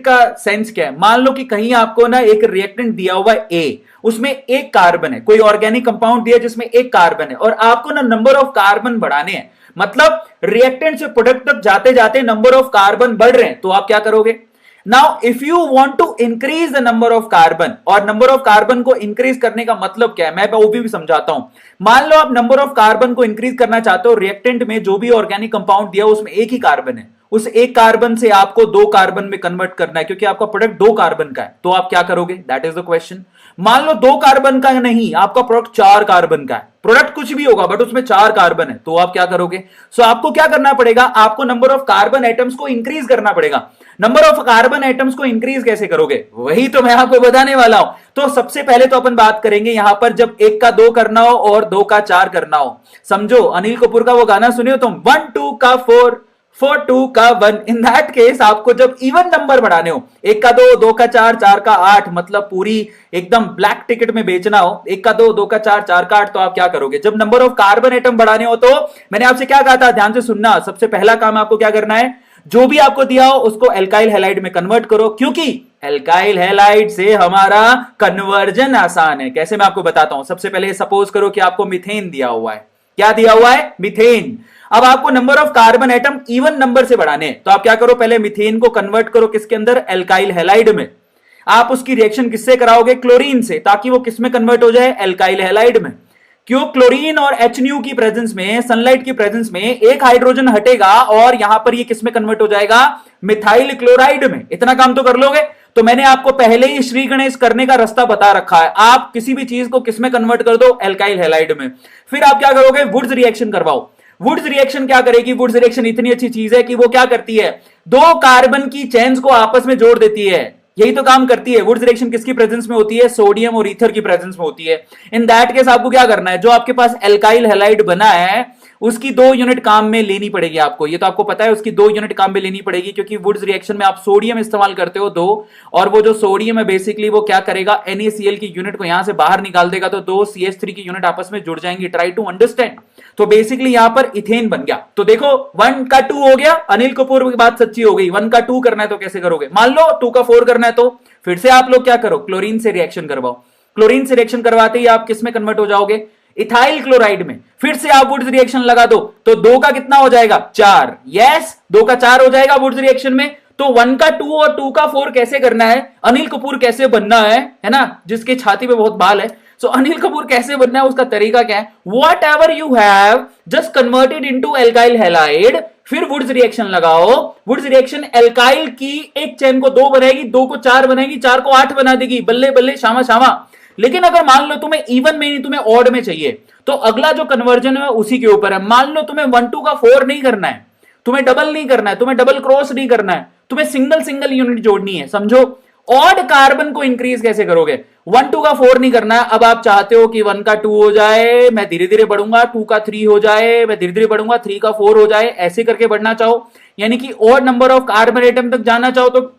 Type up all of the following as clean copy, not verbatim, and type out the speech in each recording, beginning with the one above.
का सेंस क्या है? मान लो कि कहीं आपको ना एक रिएक्टेंट दिया हुआ है ए, उसमें एक कार्बन है, कोई ऑर्गेनिक कंपाउंड दिया जिसमें एक कार्बन है, और आपको ना नंबर ऑफ कार्बन बढ़ाने हैं, मतलब रिएक्टेंट से प्रोडक्ट तक जाते जाते नंबर ऑफ कार्बन बढ़ रहे हैं, तो आप क्या करोगे? Now if you want to increase the number of carbon, और नंबर ऑफ कार्बन को इंक्रीज करने का मतलब क्या है, मैं वो भी समझाता हूं। मान लो आप नंबर ऑफ कार्बन को इंक्रीज करना चाहते हो, रिएक्टेंट में जो भी ऑर्गेनिक कंपाउंड दिया उसमें एक ही कार्बन है, उस एक कार्बन से आपको दो कार्बन में कन्वर्ट करना है, क्योंकि आपका प्रोडक्ट दो कार्बन का है, तो आप क्या करोगे? That is the question. मान लो दो कार्बन का नहीं, आपका प्रोडक्ट चार कार्बन का है, प्रोडक्ट कुछ भी होगा बट उसमें चार कार्बन है, तो आप क्या करोगे? सो आपको क्या करना पड़ेगा? आपको नंबर ऑफ कार्बन एटम्स को इंक्रीज करना पड़ेगा। नंबर ऑफ कार्बन एटम्स को इंक्रीज कैसे करोगे? वही तो मैं आपको बताने वाला हूं। तो सबसे पहले तो अपन बात करेंगे यहां पर, जब एक का दो करना हो और दो का चार करना हो, समझो अनिल कपूर का वो गाना सुनियो तुम, 1 2 का 4 4 2 का 1। इन दैट केस आपको जब इवन नंबर बढ़ाने हो, एक का दो, दो का चार, चार का आठ, मतलब पूरी एकदम ब्लैक टिकट में बेचना हो, एक का दो, दो का चार, चार का आठ, तो आप क्या करोगे? जब नंबर ऑफ कार्बन एटम बढ़ाने हो, तो मैंने आपसे क्या कहा था, ध्यान से सुनना। सबसे पहला काम आपको क्या करना है, जो भी आपको दिया हो उसको एल्काइल हैलाइड में कन्वर्ट करो, क्योंकि एल्काइल हैलाइड से हमारा कन्वर्जन आसान है। कैसे, मैं आपको बताता हूं। सबसे पहले सपोज करो कि आपको मीथेन दिया हुआ है। क्या दिया हुआ है? मीथेन। अब आपको number of carbon atom even number से बढ़ाने, तो आप क्या करो? पहले मीथेन को कन्वर्ट करो किसके अंदर? एल्काइल हैलाइड में। आप उसकी रिएक्शन किससे कराओगे? क्लोरीन से, ताकि वो किसमें कन्वर्ट हो जाए? एल्काइल हैलाइड में। क्यों? क्लोरीन और HNU की प्रेजेंस में, सनलाइट की प्रेजेंस में एक हाइड्रोजन हटेगा और यहां पर ये किसमें कन्वर्ट हो जाएगा? मिथाइल क्लोराइड में। इतना काम तो कर लोगे? तो मैंने आपको पहले ही श्री गणेश करने का रास्ता बता रखा है। आप किसी भी चीज को किसमें कन्वर्ट कर दो? एल्काइल हैलाइड में। फिर आप क्या करोगे? वुड्स रिएक्शन करवाओ। वुड्स रिएक्शन क्या करेगी? वुड्स रिएक्शन इतनी अच्छी चीज है कि वो क्या करती है? दो कार्बन की चेन्स को आपस में जोड़ देती है। यही तो काम करती है। वुड्स रिएक्शन किसकी प्रेजेंस में होती है? सोडियम और ईथर की प्रेजेंस में होती है। इन दैट केस आपको क्या करना है? जो आपके पास एल्काइल हैलाइड बना है उसकी 2 यूनिट काम में लेनी पड़ेगी आपको। ये तो आपको पता है, उसकी 2 यूनिट काम में लेनी पड़ेगी, क्योंकि वुड्स रिएक्शन में आप सोडियम इस्तेमाल करते हो 2, और वो जो सोडियम है बेसिकली वो क्या करेगा? NaCl की यूनिट को यहां से बाहर निकाल देगा, तो 2 CH3 की यूनिट आपस में जुड़ जाएंगी। Try to understand. तो बेसिकली यहां पर इथेन बन गया। तो देखो 1 का 2 हो गया। अनिल कपूर की बात सच्ची हो गई। 1 का 2 करना है तो कैसे करोगे? मान लो 2 का 4 करना है, तो फिर से आप लोग क्या करो? क्लोरीन से रिएक्शन करवाओ। क्लोरीन से रिएक्शन करवाते ही आप किस में कन्वर्ट हो जाओगे? इथाइल क्लोराइड में। फिर से आप वुड्स रिएक्शन लगा दो, तो 2 का कितना हो जाएगा? 4। यस, 2 का 4 हो जाएगा वुड्स रिएक्शन में। तो 1 का 2 और 2 का 4 कैसे करना है? अनिल कपूर कैसे बनना है ना, जिसके छाती पे बहुत बाल है। सो अनिल कपूर कैसे बनना है, उसका तरीका क्या है? What ever you have just converted into alkyl halide, फिर वुड्स रिएक्शन लगाओ। वुड्स रिएक्शन एल्काइल की एक चेन को 2 बनाएगी, 2 को 4 बनाएगी, 4 को 8 बना देगी। बल्ले बल्ले, शामा शामा। लेकिन अगर मान लो तुम्हें इवन में नहीं, तुम्हें ऑड में चाहिए, तो अगला जो कन्वर्जन है उसी के ऊपर है। मान लो तुम्हें 1 2 का 4 नहीं करना है, तुम्हें डबल नहीं करना है, तुम्हें डबल क्रॉस नहीं करना है, तुम्हें सिंगल सिंगल यूनिट जोड़नी है। समझो, ऑड कार्बन को इंक्रीज कैसे करोगे? 1 2 का 4 नहीं करना है। अब आप चाहते हो कि 1 का 2 हो जाए, मैं धीरे धीरे बढ़ूंगा, 2 का 3 हो जाए, मैं धीरे धीरे बढ़ूंगा, 3 का 4 हो जाए, ऐसे करके बढ़ना चाहो, यानी कि odd number of carbon atom तक जाना चाहो, तो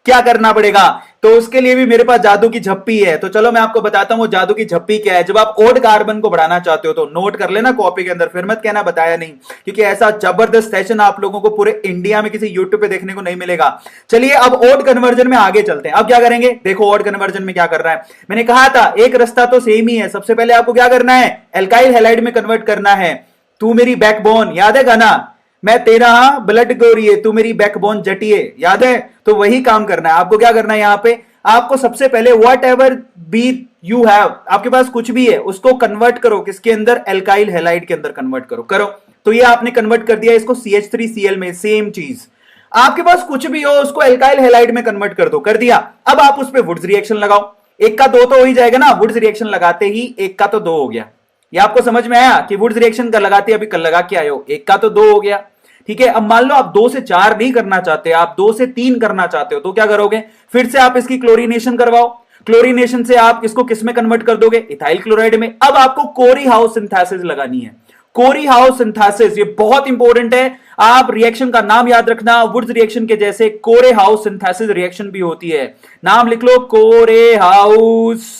क्या करना पड़ेगा? तो उसके लिए भी मेरे पास जादू की झप्पी है। तो चलो मैं आपको बताता हूं वो जादू की झप्पी क्या है। जब आप ओड कार्बन को बढ़ाना चाहते हो तो नोट कर लेना कॉपी के अंदर, फिर मत कहना बताया नहीं, क्योंकि ऐसा जबरदस्त सेशन आप लोगों को पूरे इंडिया में किसी यूट्यूब पे देखने को नहीं मिलेगा। चलिए अब ओड कन्वर्जन में आगे चलते हैं। अब क्या करेंगे? देखो ओड कन्वर्जन में क्या कर रहा है। मैंने कहा था एक रास्ता तो सेम ही है। सबसे पहले आपको क्या करना है? एल्काइल हैलाइड में कन्वर्ट करना है। तू मेरी बैकबोन, याद है गाना? मैं तेरा ब्लड गोरिये, तू मेरी बैकबोन जटिए, याद है? तो वही काम करना है आपको। क्या करना है यहां पे? आपको सबसे पहले what ever be you have, आपके पास कुछ भी है उसको कन्वर्ट करो किसके अंदर? एल्काइल हैलाइड के अंदर कन्वर्ट करो। तो ये आपने कन्वर्ट कर दिया इसको CH3Cl में। सेम चीज, आपके पास कुछ भी हो उसको एल्काइल हैलाइड में कन्वर्ट कर दो। कर दिया। अब आप उस पर वुड्स रिएक्शन लगाओ। 1 का 2 तो हो ही जाएगा ना। वुड्स रिएक्शन लगाते ही 1 का तो 2 हो गया। ये आपको समझ में आया कि वुड्स रिएक्शन कर लगाते अभी कल लगा के आए हो, 1 का तो 2 हो गया। ठीक है। अब मान लो आप 2 से 4 नहीं करना चाहते, आप 2 से 3 करना चाहते हो, तो क्या करोगे? फिर से आप इसकी क्लोरीनेशन करवाओ। क्लोरीनेशन से आप इसको किस में कन्वर्ट कर दोगे? इथाइल क्लोराइड में। अब आपको कोरी हाउस सिंथेसिस लगानी है। कोरी हाउस सिंथेसिस ये बहुत इंपॉर्टेंट है। आप रिएक्शन का नाम याद रखना, वुड्स रिएक्शन के जैसे कोरे हाउस सिंथेसिस रिएक्शन भी होती है। नाम लिख लो, कोरे हाउस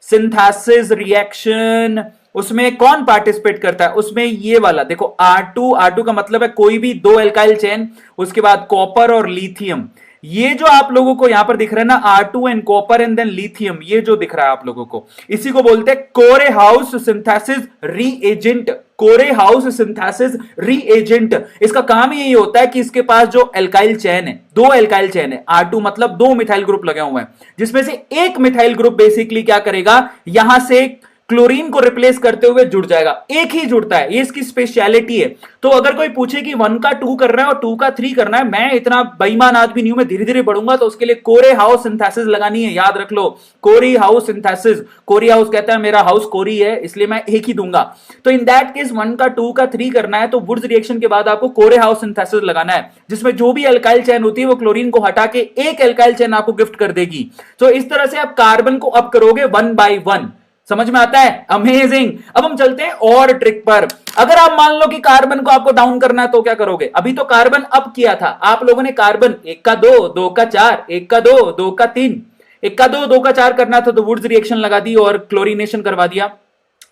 सिंथेसिस रिएक्शन। उसमें कौन पार्टिसिपेट करता है? उसमें ये वाला देखो, R2 का मतलब है कोई भी 2 एल्काइल चेन, उसके बाद कॉपर और लिथियम। ये जो आप लोगों को यहां पर दिख रहा है ना, R2 and copper and then lithium, ये जो दिख रहा है आप लोगों को, इसी को बोलते हैं कोरे हाउस सिंथेसिस रीएजेंट। कोरे हाउस सिंथेसिस रीएजेंट, इसका काम ही यही होता है कि इसके पास जो एल्काइल चेन है, दो एल्काइल चेन है, R2 मतलब दो मिथाइल ग्रुप लगे हुए हैं, जिसमें से एक मिथाइल ग्रुप बेसिकली क्या करेगा, यहां से क्लोरीन को रिप्लेस करते हुए जुड़ जाएगा, एक ही जुड़ता है, ये इसकी स्पेशलिटी है। तो अगर कोई पूछे कि 1 का 2 कर रहा है और 2 का 3 करना है, मैं इतना बेईमान आदमी नहीं हूं, मैं धीरे धीरे बढ़ूंगा, तो उसके लिए कोरे हाउस सिंथेसिस लगानी है, याद रख लो, कोरी हाउस सिंथेसिस। कोरी हाउस कहता है मेरा हाउस कोरी है, इसलिए मैं एक ही दूंगा। तो इन दैट केस 1 का 2 का 3 करना है, तो वुड्स रिएक्शन के बाद आपको कोरे हाउस सिंथेसिस लगाना है, जिसमें जो भी एल्काइल चेन होती है वो क्लोरीन को हटा के एक एल्काइल चेन आपको गिफ्ट कर देगी। तो इस तरह से आप कार्बन को अप करोगे 1 बाय 1। समझ में आता है? अमेजिंग। अब हम चलते हैं और ट्रिक पर। अगर आप मान लो कि कार्बन को आपको डाउन करना है तो क्या करोगे? अभी तो कार्बन अप किया था आप लोगों ने, कार्बन 1 का 2, 2 का 4, 1 का 2, 2 का 3, 1 का 2, 2 का 4 करना था, तो वुड्स रिएक्शन लगा दी और क्लोरीनेशन करवा दिया।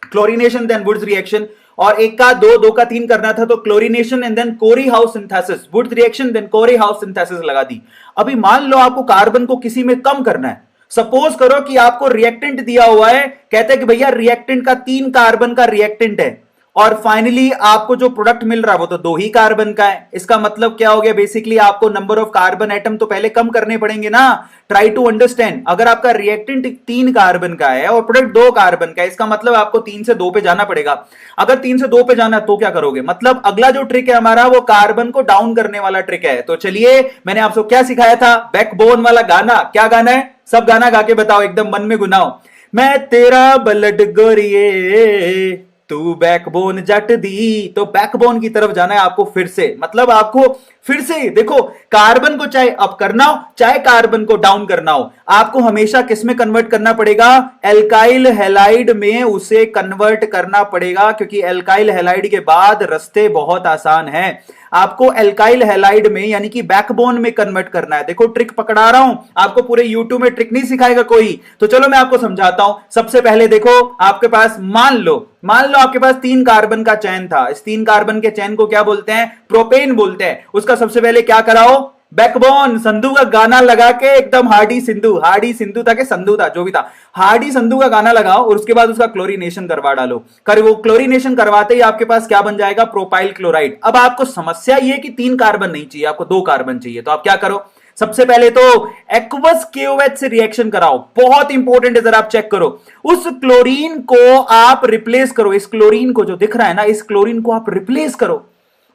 Chlorination then Wurtz reaction. और 1 का 2, 2 का 3 करना था, तो chlorination and then Corey House synthesis, Wurtz reaction then Corey House synthesis लगा दी। अभी मान लो आपको कार्बन को किसी में कम करना है। सपोज करो कि आपको रिएक्टेंट दिया हुआ है, कहते हैं कि भैया रिएक्टेंट का 3 कार्बन का रिएक्टेंट है, और फाइनली आपको जो प्रोडक्ट मिल रहा है वो तो 2 ही कार्बन का है। इसका मतलब क्या हो गया? बेसिकली आपको नंबर ऑफ कार्बन एटम तो पहले कम करने पड़ेंगे ना। ट्राई टू अंडरस्टैंड, अगर आपका रिएक्टेंट 3 कार्बन का है और प्रोडक्ट 2 कार्बन का है, इसका मतलब आपको 3 से 2 पे जाना पड़ेगा। अगर 3 से 2 पे जाना तो क्या करोगे? मतलब अगला जो ट्रिक है हमारा वो कार्बन को डाउन करने वाला ट्रिक है। तो चलिए, मैंने आपको क्या सिखाया था? बैकबोन वाला गाना। क्या गाना है? सब गाना गा के बताओ, एकदम मन में गुनाओ। मैं तेरा ब्लड गोरिए, तू बैकबोन जट दी। तो बैकबोन की तरफ जाना है आपको फिर से, मतलब आपको फिर से देखो, कार्बन को चाहे अप करना हो चाहे कार्बन को डाउन करना हो, आपको हमेशा किस में कन्वर्ट करना पड़ेगा? एल्काइल हैलाइड में उसे कन्वर्ट करना पड़ेगा, क्योंकि एल्काइल हैलाइड के बाद रास्ते बहुत आसान हैं। आपको एल्काइल हैलाइड में यानी कि बैकबोन में कन्वर्ट करना है। देखो ट्रिक पकड़ा रहा हूं आपको, पूरे यूट्यूब में ट्रिक नहीं सिखाएगा कोई, तो चलो मैं आपको समझाता हूं। सबसे पहले देखो, आपके पास मान लो आपके पास 3 कार्बन का चैन था। इस 3 कार्बन के चैन को क्या बोलते हैं? प्रोपेन बोलते हैं। उसका सबसे पहले क्या कराओ? बैकबोन। संधू का गाना लगा के एकदम हार्डी सिंधु था कि संधू था, जो भी था, हार्डी संधू का गाना लगाओ और उसके बाद उसका क्लोरीनेशन करवा डालो। वो क्लोरीनेशन करवाते ही आपके पास क्या बन जाएगा? Propyl chloride. अब आपको समस्या ये कि 3 कार्बन नहीं चाहिए, आपको 2 कार्बन चाहिए, तो आप क्या करो? सबसे पहले तो एक्वस KOH से रिएक्शन कराओ, बहुत इंपॉर्टेंट है, जरा आप चेक करो। उस क्लोरीन को आप रिप्लेस करो, इस क्लोरीन को जो दिख रहा है ना, इस क्लोरीन को आप रिप्लेस करो।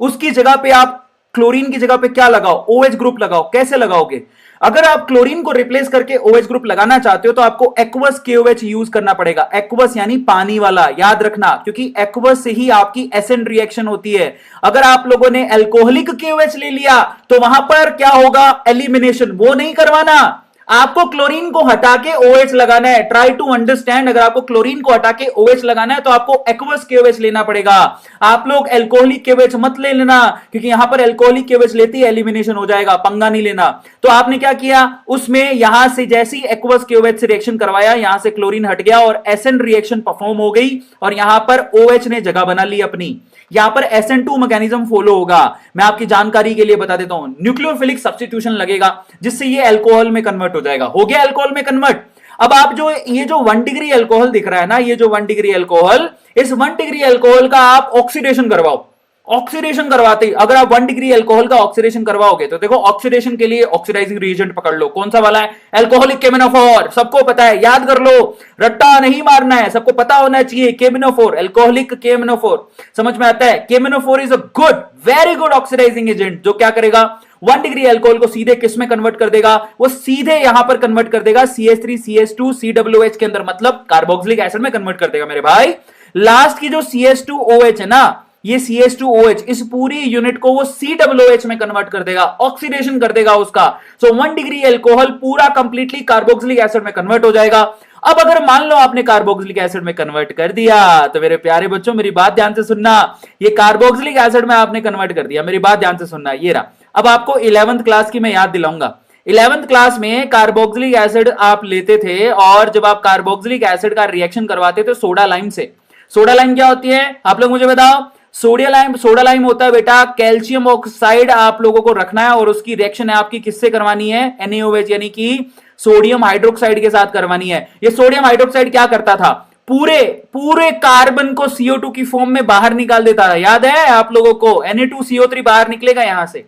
उसकी जगह पे आप क्लोरीन की जगह पे क्या लगाओ? OH ग्रुप लगाओ। कैसे लगाओगे? अगर आप क्लोरीन को रिप्लेस करके OH ग्रुप लगाना चाहते हो तो आपको एक्वस KOH यूज करना पड़ेगा। एक्वस यानी पानी वाला, याद रखना, क्योंकि एक्वस से ही आपकी एसिड रिएक्शन होती है। अगर आप लोगों ने अल्कोहलिक KOH ले लिया तो वहां पर क्या होगा? एलिमिनेशन। वो नहीं करवाना, आपको क्लोरीन को हटा के OH लगाना है। ट्राई टू अंडरस्टैंड, अगर आपको क्लोरीन को हटा के OH लगाना है तो आपको एक्वस KOH लेना पड़ेगा। आप लोग एल्कोहलिक KOH मत ले लेना, क्योंकि यहां पर एल्कोहलिक KOH लेती है एलिमिनेशन हो जाएगा, पंगा नहीं लेना। तो आपने क्या किया? उसमें यहां से जैसी एक्वस KOH से रिएक्शन करवाया, यहां से क्लोरीन हट गया और एसएन रिएक्शन परफॉर्म हो गई, और यहां पर OH ने जगह बना ली अपनी। यहां पर SN2 मैकेनिज्म फॉलो होगा। मैं आपकी जानकारी के लिए बता देता हूं, न्यूक्लियोफिलिक सब्स्टिट्यूशन लगेगा, जिससे ये अल्कोहल में कन्वर्ट हो जाएगा। हो गया अल्कोहल में कन्वर्ट। अब आप जो ये जो 1 डिग्री अल्कोहल दिख रहा है ना, ये जो 1 डिग्री अल्कोहल, इस 1 डिग्री अल्कोहल का आप ऑक्सीडेशन करवाओ। ऑक्सीडेशन करवाते ही, अगर आप 1 डिग्री अल्कोहल का ऑक्सीडेशन करवाओगे तो देखो, ऑक्सीडेशन के लिए ऑक्सीडाइजिंग रिएजेंट पकड़ लो। कौन सा वाला है? अल्कोहलिक केमिनोफोर। सबको पता है, याद कर लो, रट्टा नहीं मारना है, सबको पता होना चाहिए। केमिनोफोर, अल्कोहलिक केमिनोफोर, समझ में आता है? केमिनोफोर is a good, very good oxidising agent, जो क्या करेगा? 1 डिग्री अल्कोहल को सीधे किस में कन्वर्ट कर देगा? वो सीधे यहां पर कन्वर्ट कर देगा CH3 CH2 COOH के अंदर, मतलब कार्बोक्सिलिक एसिड में कन्वर्ट कर देगा मेरे भाई। लास्ट की जो CH2OH है ना, ये CH2OH, इस पूरी यूनिट को वो COOH में कन्वर्ट कर देगा, ऑक्सीडेशन कर देगा उसका। सो 1 डिग्री अल्कोहल पूरा कंप्लीटली कार्बोक्सिलिक एसिड में कन्वर्ट हो जाएगा। अब अगर मान लो आपने कार्बोक्सिलिक एसिड में कन्वर्ट कर दिया, तो मेरे प्यारे बच्चों मेरी बात ध्यान से सुनना, ये कार्बोक्सिलिक एसिड में आपने कन्वर्ट कर दिया, मेरी बात ध्यान से सुनना, ये रहा। अब आपको 11th क्लास की मैं याद दिलाऊंगा। 11th क्लास में कार्बोक्सिलिक एसिड आप लेते थे, और जब आप कार्बोक्सिलिक एसिड का रिएक्शन करवाते थे सोडा लाइम से। सोडा लाइम क्या होती है? आप लोग मुझे बताओ। सोडा लाइम होता है बेटा कैल्शियम ऑक्साइड आप लोगों को रखना है और उसकी रिएक्शन है आपकी किससे करवानी है, NaOH यानी कि सोडियम हाइड्रोक्साइड के साथ करवानी है। ये सोडियम हाइड्रोक्साइड क्या करता था, पूरे पूरे कार्बन को CO2 की फॉर्म में बाहर निकाल देता था। याद है आप लोगों को, Na2CO3 बाहर निकलेगा यहां से।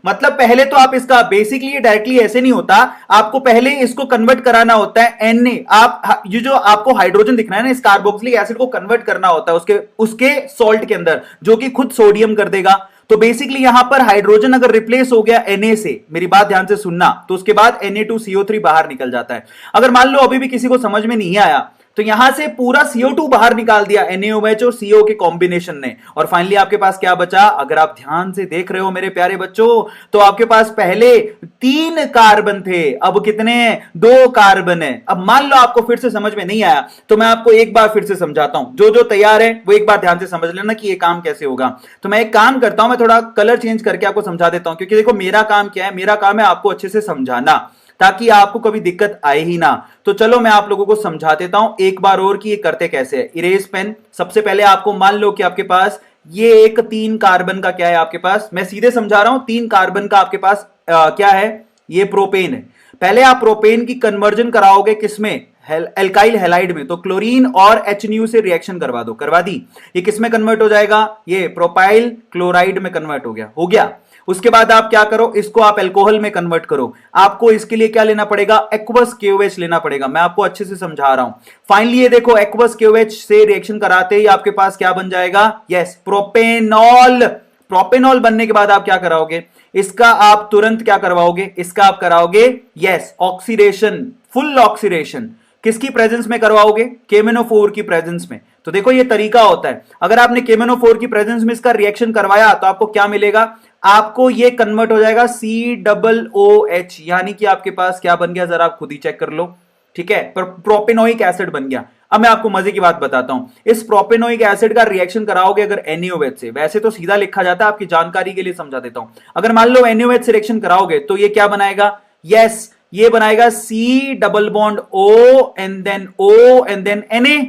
मतलब पहले तो आप इसका बेसिकली डायरेक्टली ऐसे नहीं होता, आपको पहले इसको कन्वर्ट कराना होता है Na। आप ये जो आपको हाइड्रोजन दिख रहा है ना, इस कार्बोक्सिलिक एसिड को कन्वर्ट करना होता है उसके सॉल्ट के अंदर, जो कि खुद सोडियम कर देगा। तो बेसिकली यहां पर हाइड्रोजन अगर रिप्लेस हो गया Na से, मेरी बात ध्यान से सुनना, तो उसके बाद Na2CO3 बाहर निकल जाता है। अगर मान लो अभी भी किसी को समझ में नहीं आया, तो यहां से पूरा CO2 बाहर निकाल दिया NaOH और CO के कॉम्बिनेशन ने, और फाइनली आपके पास क्या बचा। अगर आप ध्यान से देख रहे हो मेरे प्यारे बच्चों, तो आपके पास पहले 3 कार्बन थे, अब कितने हैं, 2 कार्बन है। अब मान लो आपको फिर से समझ में नहीं आया, तो मैं आपको एक बार फिर से समझाता हूं। जो तैयार है वो एक बार ध्यान से समझ लेना कि ये काम कैसे होगा। तो मैं एक काम करता हूं, मैं थोड़ा कलर चेंज करके आपको समझा देता हूं, क्योंकि देखो मेरा काम क्या है, मेरा काम है आपको अच्छे से समझाना, ताकि आपको कभी दिक्कत आए ही ना। तो चलो मैं आप लोगों को समझा देता हूं एक बार और कि ये करते कैसे है। इरेज पेन, सबसे पहले आपको मान लो कि आपके पास ये एक 3 कार्बन का क्या है आपके पास, मैं सीधे समझा रहा हूं, 3 कार्बन का आपके पास क्या है, ये प्रोपेन है। पहले आप प्रोपेन की कन्वर्जन कराओगे किसमें, एल्काइल हैलाइड में। तो क्लोरीन और HNU से रिएक्शन करवा दो, करवा दी। ये किसमें कन्वर्ट हो जाएगा, ये प्रोपाइल क्लोराइड में कन्वर्ट हो गया, हो गया। उसके बाद आप क्या करो, इसको आप एल्कोहल में कन्वर्ट करो। आपको इसके लिए क्या लेना पड़ेगा, एक्वस KOH लेना पड़ेगा। मैं आपको अच्छे से समझा रहा हूं। फाइनली ये देखो, एक्वस KOH से रिएक्शन कराते ही आपके पास क्या बन जाएगा, यस, प्रोपेनॉल। प्रोपेनॉल बनने के बाद आप क्या कराओगे, इसका आप तुरंत क्या करवाओगे, इसका आप कराओगे यस ऑक्सीडेशन, फुल ऑक्सीडेशन। किसकी प्रेजेंस में करवाओगे, KMnO4 की प्रेजेंस में। तो देखो ये तरीका होता है, अगर आपने KMnO4 की प्रेजेंस में इसका रिएक्शन करवाया तो आपको क्या मिलेगा, आपको ये कन्वर्ट हो जाएगा COOH, यानी कि आपके पास क्या बन गया, जरा आप खुद ही चेक कर लो, ठीक है, पर प्रोपेनोइक एसिड बन गया। अब मैं आपको मजे की बात बताता हूं, इस प्रोपेनोइक एसिड का रिएक्शन कराओगे अगर NaOH से, वैसे तो सीधा लिखा जाता है, आपकी जानकारी के लिए समझा देता हूं। अगर मान लो NaOH से रिएक्शन कराओगे तो ये क्या बनाएगा, यस ये बनाएगा C double bond O and then O and then Na।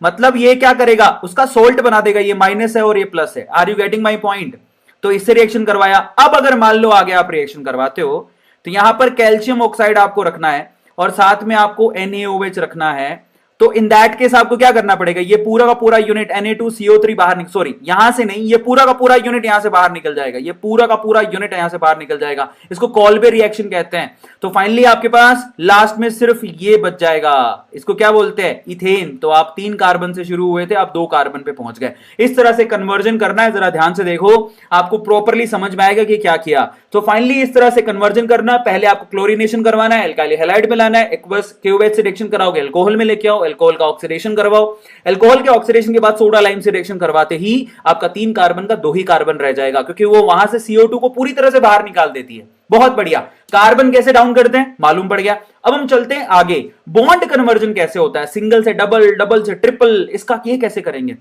मतलब ये क्या करेगा, उसका सोल्ट बना देगा, ये माइनस है और ये प्लस है। Are you getting my point. तो इससे रिएक्शन करवाया। अब अगर मान लो आगे आप रिएक्शन करवाते हो, तो यहां पर कैल्शियम ऑक्साइड आपको रखना है और साथ में आपको NaOH रखना है। तो इन दैट केस आपको क्या करना पड़ेगा, ये पूरा का पूरा यूनिट Na2CO3 बाहर सॉरी यहां से नहीं, ये पूरा का पूरा यूनिट यहां से बाहर निकल जाएगा, ये पूरा का पूरा यूनिट यहां से बाहर निकल जाएगा। इसको कॉल्बे रिएक्शन कहते हैं। तो फाइनली आपके पास लास्ट में सिर्फ ये बच जाएगा, इसको क्या बोलते हैं, इथेन। तो आप 3 कार्बन से शुरू हुए थे, आप 2 कार्बन पे पहुंच गए। इस तरह से कन्वर्जन करना है, जरा ध्यान से देखो, आपको प्रॉपरली समझ में आएगा कि क्या किया। तो फाइनली इस तरह से कन्वर्जन करना, पहले आपको क्लोरीनेशन करवाना है, एल्काइल हैलाइड में लाना है, एक्वस KOH से रिएक्शन कराओगे, एल्कोहल में लेके आओ, एल्कोहल का ऑक्सीडेशन करवाओ, एल्कोहल के ऑक्सीडेशन के बाद सोडा लाइम से रिएक्शन करवाते ही आपका 3 कार्बन का 2 ही कार्बन रह जाएगा, क्योंकि वो वहां से CO2 को पूरी तरह से बाहर निकाल देती है। बहुत बढ़िया, कार्बन कैसे डाउन करते हैं मालूम पड़ गया। अब हम चलते हैं आगे, बॉन्ड कन्वर्जन कैसे होता है, सिंगल से डबल, डबल से ट्रिपल, इसका ये कैसे करेंगे।